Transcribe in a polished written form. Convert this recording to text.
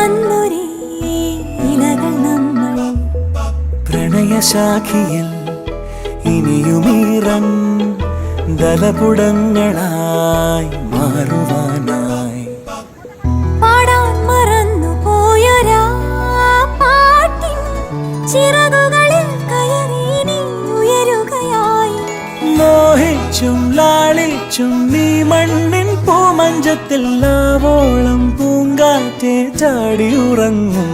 വന്നൊരേ ഇലകൾ നമ്മൾ പ്രണയശാഖിയിൽ ഇനിയുമീറൻ ദലപുടങ്ങളായി മാറുവാനായി പാടാൻ മറന്നു പോയൊരാ പാട്ടിൻ ചിറകുകളിൽ കയറി നീ ഉയരുകയായി. മോഹിച്ചും ലാളിച്ചും നീ മണ്ണിൻ പൂമഞ്ചത്തിൽ ആവോളം പൂങ്കാറ്റെ ചാടി ഉറങ്ങും.